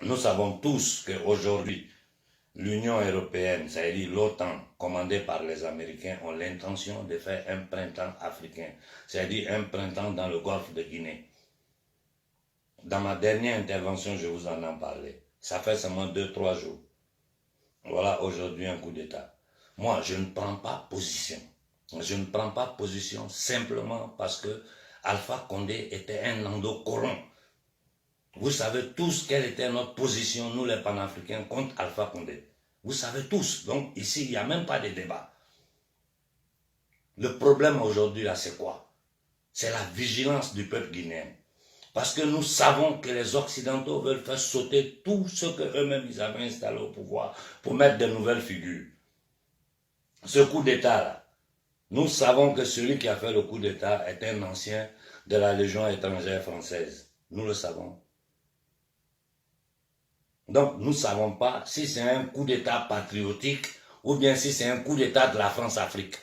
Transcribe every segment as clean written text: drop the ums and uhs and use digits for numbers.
Nous savons tous qu'aujourd'hui, l'Union européenne, c'est-à-dire l'OTAN, commandée par les Américains, ont l'intention de faire un printemps africain, c'est-à-dire un printemps dans le golfe de Guinée. Dans ma dernière intervention, je vous en ai parlé. Ça fait seulement 2, 3 jours. Voilà aujourd'hui un coup d'État. Moi, je ne prends pas position. Je ne prends pas position simplement parce que Alpha Condé était un endocolon. Vous savez tous quelle était notre position, nous les panafricains, contre Alpha Condé. Vous savez tous. Donc ici, il n'y a même pas de débat. Le problème aujourd'hui, là, c'est quoi? C'est la vigilance du peuple guinéen. Parce que nous savons que les Occidentaux veulent faire sauter tout ce qu'eux-mêmes ils avaient installé au pouvoir pour mettre de nouvelles figures. Ce coup d'État-là, nous savons que celui qui a fait le coup d'État est un ancien de la Légion étrangère française. Nous le savons. Donc, nous ne savons pas si c'est un coup d'État patriotique ou bien si c'est un coup d'État de la France-Afrique.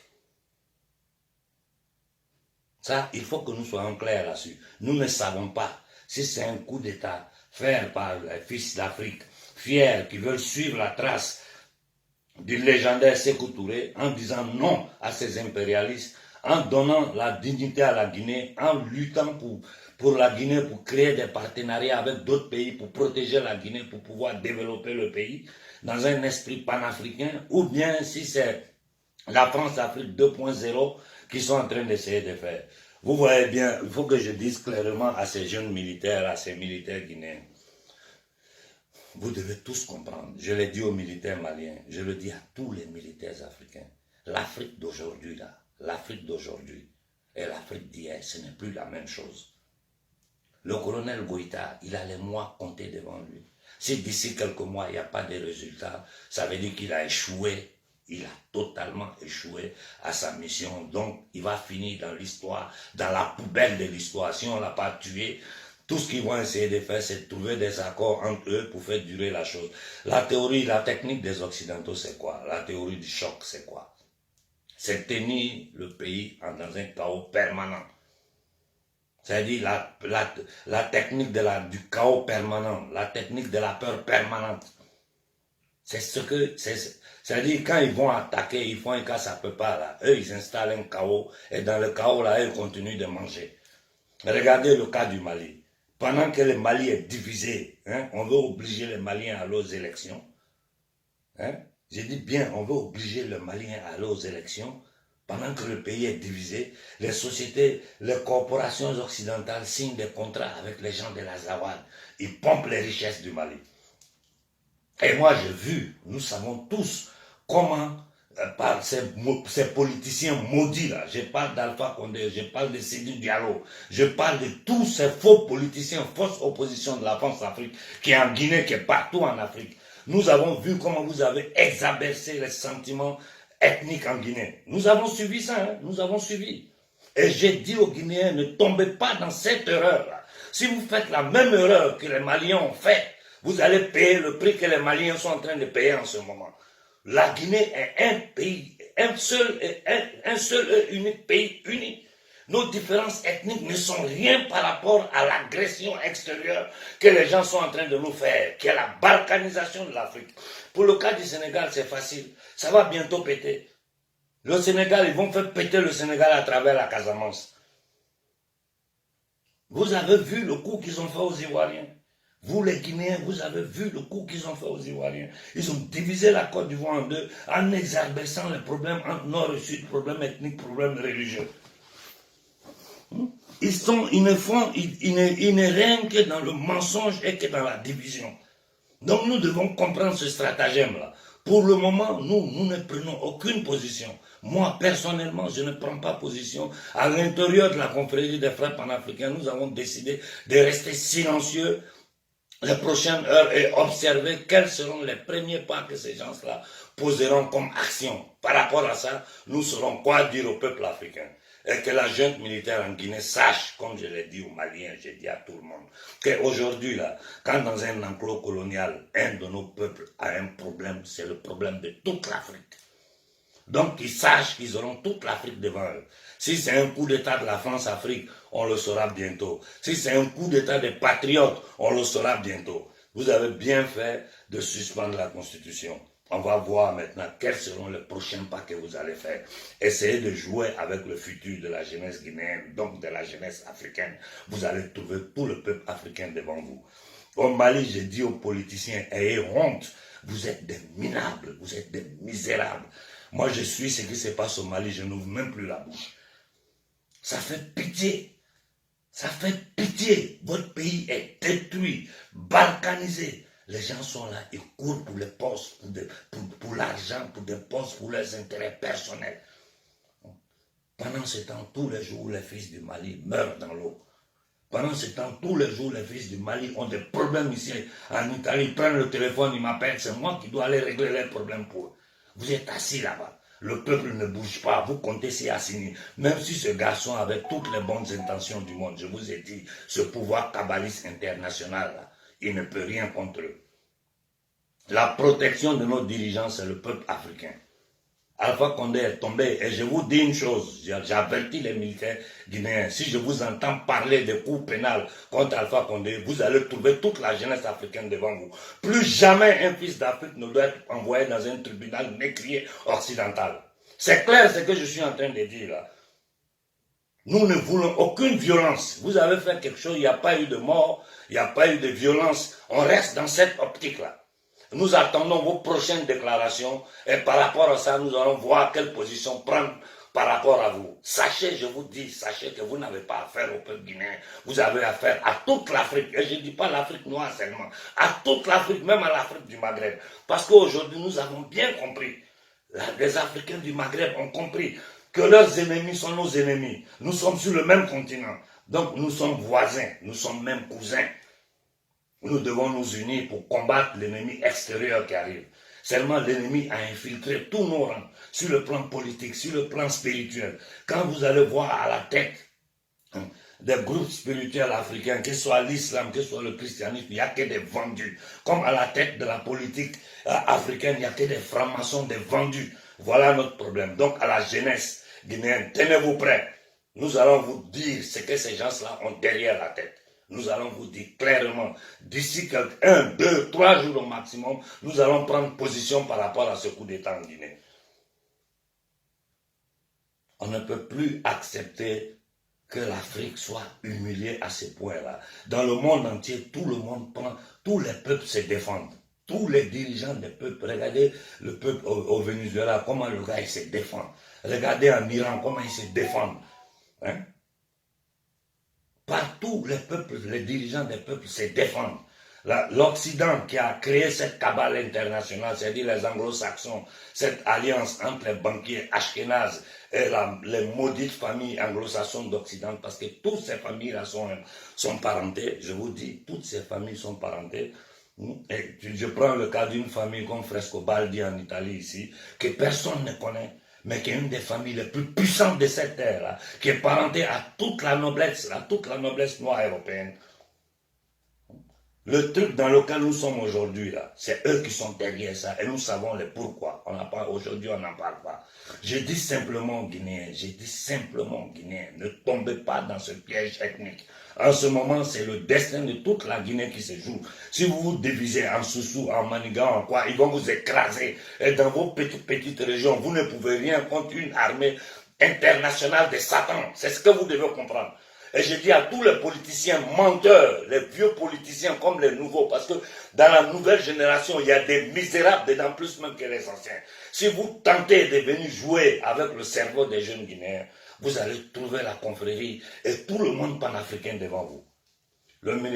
Ça, il faut que nous soyons clairs là-dessus. Nous ne savons pas si c'est un coup d'État fait par les fils d'Afrique, fiers, qui veulent suivre la trace du légendaire Sékou Touré en disant non à ces impérialistes, en donnant la dignité à la Guinée, en luttant pour la Guinée, pour créer des partenariats avec d'autres pays, pour protéger la Guinée, pour pouvoir développer le pays dans un esprit panafricain, ou bien si c'est la France-Afrique 2.0 qui sont en train d'essayer de faire. Vous voyez bien, il faut que je dise clairement à ces jeunes militaires, à ces militaires guinéens, vous devez tous comprendre, je l'ai dit aux militaires maliens, je le dis à tous les militaires africains, l'Afrique d'aujourd'hui, là, l'Afrique d'aujourd'hui et l'Afrique d'hier, ce n'est plus la même chose. Le colonel Goïta, il a les mois comptés devant lui. Si d'ici quelques mois, il n'y a pas de résultats, ça veut dire qu'il a échoué. Il a totalement échoué à sa mission. Donc, il va finir dans l'histoire, dans la poubelle de l'histoire. Si on ne l'a pas tué, tout ce qu'ils vont essayer de faire, c'est de trouver des accords entre eux pour faire durer la chose. La théorie, la technique des Occidentaux, c'est quoi? La théorie du choc, c'est quoi? C'est tenir le pays dans un chaos permanent. C'est-à-dire la technique du chaos permanent, la technique de la peur permanente. C'est ce que, c'est-à-dire quand ils vont attaquer, ils font un cas, ça peut pas là. Eux, ils installent un chaos et dans le chaos là, ils continuent de manger. Regardez le cas du Mali. Pendant que le Mali est divisé, hein, on veut obliger les Maliens à aller aux élections. Hein, j'ai dit bien, on veut obliger le Malien à aller aux élections. Pendant que le pays est divisé, les sociétés, les corporations occidentales signent des contrats avec les gens de la Zawad. Ils pompent les richesses du Mali. Et moi, j'ai vu, nous savons tous comment, par ces politiciens maudits là, je parle d'Alpha Condé, je parle de Sidi Diallo, je parle de tous ces faux politiciens, fausses oppositions de la France-Afrique, qui est en Guinée, qui est partout en Afrique. Nous avons vu comment vous avez exabersé les sentiments ethniques en Guinée. Nous avons suivi ça, hein, nous avons suivi. Et j'ai dit aux Guinéens, ne tombez pas dans cette erreur-là. Si vous faites la même erreur que les Maliens ont fait, vous allez payer le prix que les Maliens sont en train de payer en ce moment. La Guinée est un pays, un seul et unique pays uni. Nos différences ethniques ne sont rien par rapport à l'agression extérieure que les gens sont en train de nous faire, qui est la balkanisation de l'Afrique. Pour le cas du Sénégal, c'est facile. Ça va bientôt péter. Le Sénégal, ils vont faire péter le Sénégal à travers la Casamance. Vous avez vu le coup qu'ils ont fait aux Ivoiriens. Vous les Guinéens, vous avez vu le coup qu'ils ont fait aux Ivoiriens. Ils ont divisé la Côte d'Ivoire en deux en exacerbant les problèmes entre Nord et Sud, problèmes ethniques, problèmes religieux. Ils ne rien que dans le mensonge et que dans la division. Donc nous devons comprendre ce stratagème-là. Pour le moment, nous ne prenons aucune position. Moi, personnellement, je ne prends pas position. À l'intérieur de la confrérie des frères panafricains, nous avons décidé de rester silencieux les prochaines heures et observer quels seront les premiers pas que ces gens-là poseront comme action. Par rapport à ça, nous saurons quoi dire au peuple africain. Et que la junte militaire en Guinée sache, comme je l'ai dit aux Maliens, j'ai dit à tout le monde, qu'aujourd'hui, là, quand dans un enclos colonial, un de nos peuples a un problème, c'est le problème de toute l'Afrique. Donc qu'ils sachent qu'ils auront toute l'Afrique devant eux. Si c'est un coup d'État de la France-Afrique, on le saura bientôt. Si c'est un coup d'État des patriotes, on le saura bientôt. Vous avez bien fait de suspendre la Constitution. On va voir maintenant quels seront les prochains pas que vous allez faire. Essayez de jouer avec le futur de la jeunesse guinéenne, donc de la jeunesse africaine. Vous allez trouver tout le peuple africain devant vous. Au Mali, j'ai dit aux politiciens, ayez honte. Vous êtes des minables, vous êtes des misérables. Moi, je suis ce qui se passe au Mali, je n'ouvre même plus la bouche. Ça fait pitié. Ça fait pitié. Votre pays est détruit, balkanisé. Les gens sont là, ils courent pour les postes, pour l'argent, pour des postes, pour leurs intérêts personnels. Pendant ce temps, tous les jours, les fils du Mali meurent dans l'eau. Pendant ce temps, tous les jours, les fils du Mali ont des problèmes ici en Italie. Ils prennent le téléphone, ils m'appellent, c'est moi qui dois aller régler leurs problèmes pour eux. Vous êtes assis là-bas. Le peuple ne bouge pas. Vous comptez si Assini. Même si ce garçon avait toutes les bonnes intentions du monde, je vous ai dit, ce pouvoir kabbaliste international, là, il ne peut rien contre eux. La protection de nos dirigeants, c'est le peuple africain. Alpha Condé est tombé. Et je vous dis une chose, j'avertis les militaires guinéens, si je vous entends parler de coups pénals contre Alpha Condé, vous allez trouver toute la jeunesse africaine devant vous. Plus jamais un fils d'Afrique ne doit être envoyé dans un tribunal négrier occidental. C'est clair ce que je suis en train de dire là. Nous ne voulons aucune violence. Vous avez fait quelque chose, il n'y a pas eu de mort, il n'y a pas eu de violence. On reste dans cette optique-là. Nous attendons vos prochaines déclarations et par rapport à ça, nous allons voir quelle position prendre par rapport à vous. Sachez, je vous dis, sachez que vous n'avez pas affaire au peuple guinéen. Vous avez affaire à toute l'Afrique. Et je ne dis pas l'Afrique noire seulement. À toute l'Afrique, même à l'Afrique du Maghreb. Parce qu'aujourd'hui, nous avons bien compris. Les Africains du Maghreb ont compris que leurs ennemis sont nos ennemis. Nous sommes sur le même continent. Donc nous sommes voisins. Nous sommes même cousins. Nous devons nous unir pour combattre l'ennemi extérieur qui arrive. Seulement l'ennemi a infiltré tous nos rangs, sur le plan politique, sur le plan spirituel. Quand vous allez voir à la tête des groupes spirituels africains, que ce soit l'islam, que ce soit le christianisme, il n'y a que des vendus. Comme à la tête de la politique africaine, il n'y a que des francs-maçons, des vendus. Voilà notre problème. Donc à la jeunesse guinéenne, tenez-vous prêts. Nous allons vous dire ce que ces gens-là ont derrière la tête. Nous allons vous dire clairement, d'ici 1, 2, 3 jours au maximum, nous allons prendre position par rapport à ce coup d'État en Guinée. On ne peut plus accepter que l'Afrique soit humiliée à ce point-là. Dans le monde entier, tout le monde prend, tous les peuples se défendent. Tous les dirigeants des peuples, regardez le peuple au Venezuela, comment le gars il se défend. Regardez en Iran, comment ils se défendent. Hein? Partout, les peuples, les dirigeants des peuples se défendent. L'Occident qui a créé cette cabale internationale, c'est-à-dire les anglo-saxons, cette alliance entre les banquiers ashkénazes et les maudites familles anglo-saxonnes d'Occident, parce que toutes ces familles-là sont parentées, je vous dis, toutes ces familles sont parentées. Et je prends le cas d'une famille comme Frescobaldi en Italie ici, que personne ne connaît, mais qui est une des familles les plus puissantes de cette terre-là, qui est parentée à toute la noblesse noire européenne. Le truc dans lequel nous sommes aujourd'hui, là, c'est eux qui sont derrière ça, et nous savons les pourquoi. Aujourd'hui, on n'en parle pas. Je dis simplement Guinéens, ne tombez pas dans ce piège ethnique. En ce moment, c'est le destin de toute la Guinée qui se joue. Si vous vous divisez en Soussou, en Manigan, en quoi, ils vont vous écraser. Et dans vos petites régions, vous ne pouvez rien contre une armée internationale de Satan. C'est ce que vous devez comprendre. Et je dis à tous les politiciens menteurs, les vieux politiciens comme les nouveaux, parce que dans la nouvelle génération, il y a des misérables dedans, plus même que les anciens. Si vous tentez de venir jouer avec le cerveau des jeunes Guinéens, vous allez trouver la confrérie et tout le monde panafricain devant vous.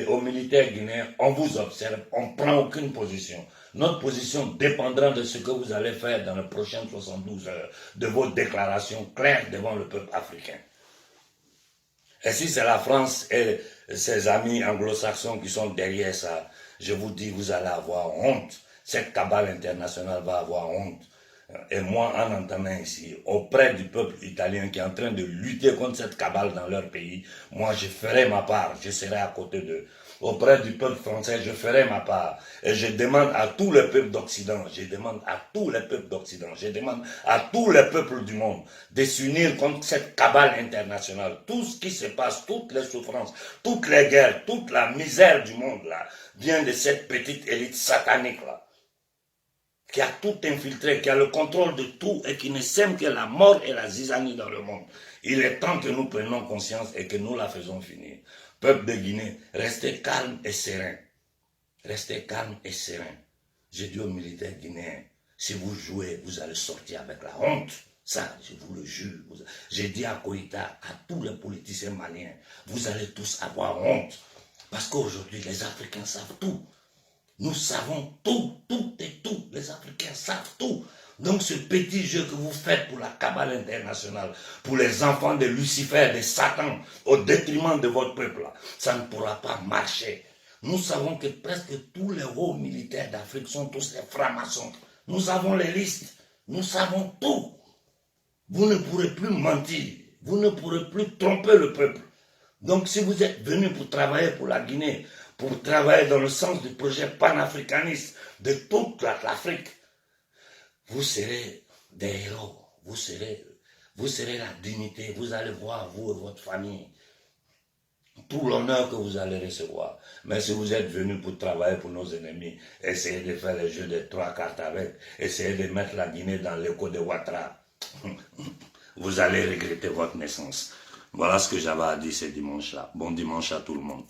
Aux militaires guinéens, on vous observe, on ne prend aucune position. Notre position dépendra de ce que vous allez faire dans les prochaines 72 heures, de vos déclarations claires devant le peuple africain. Et si c'est la France et ses amis anglo-saxons qui sont derrière ça, je vous dis, vous allez avoir honte. Cette cabale internationale va avoir honte. Et moi, en entendant ici, auprès du peuple italien qui est en train de lutter contre cette cabale dans leur pays, moi, je ferai ma part, je serai à côté d'eux. auprès du peuple français, je ferai ma part. Et je demande à tous les peuples d'Occident, je demande à tous les peuples d'Occident, je demande à tous les peuples du monde de s'unir contre cette cabale internationale. Tout ce qui se passe, toutes les souffrances, toutes les guerres, toute la misère du monde là, vient de cette petite élite satanique là, qui a tout infiltré, qui a le contrôle de tout et qui ne sème que la mort et la zizanie dans le monde. Il est temps que nous prenions conscience et que nous la faisons finir. Peuple de Guinée, restez calme et serein. Restez calme et serein. Je dis aux militaires guinéens, si vous jouez, vous allez sortir avec la honte. Ça, je vous le jure. J'ai dit à Koïta, à tous les politiciens maliens, vous allez tous avoir honte. Parce qu'aujourd'hui, les Africains savent tout. Nous savons tout, tout et tout. Les Africains savent tout. Donc ce petit jeu que vous faites pour la cabale internationale, pour les enfants de Lucifer, de Satan, au détriment de votre peuple, ça ne pourra pas marcher. Nous savons que presque tous les hauts militaires d'Afrique sont tous des francs-maçons. Nous avons les listes. Nous savons tout. Vous ne pourrez plus mentir. Vous ne pourrez plus tromper le peuple. Donc si vous êtes venu pour travailler pour la Guinée, pour travailler dans le sens du projet panafricaniste de toute l'Afrique, vous serez des héros, vous serez la dignité, vous allez voir, vous et votre famille, tout l'honneur que vous allez recevoir. Mais si vous êtes venu pour travailler pour nos ennemis, essayez de faire le jeu de 3 cartes avec, essayez de mettre la Guinée dans l'écho de Ouattara, vous allez regretter votre naissance. Voilà ce que j'avais à dire ce dimanche-là. Bon dimanche à tout le monde.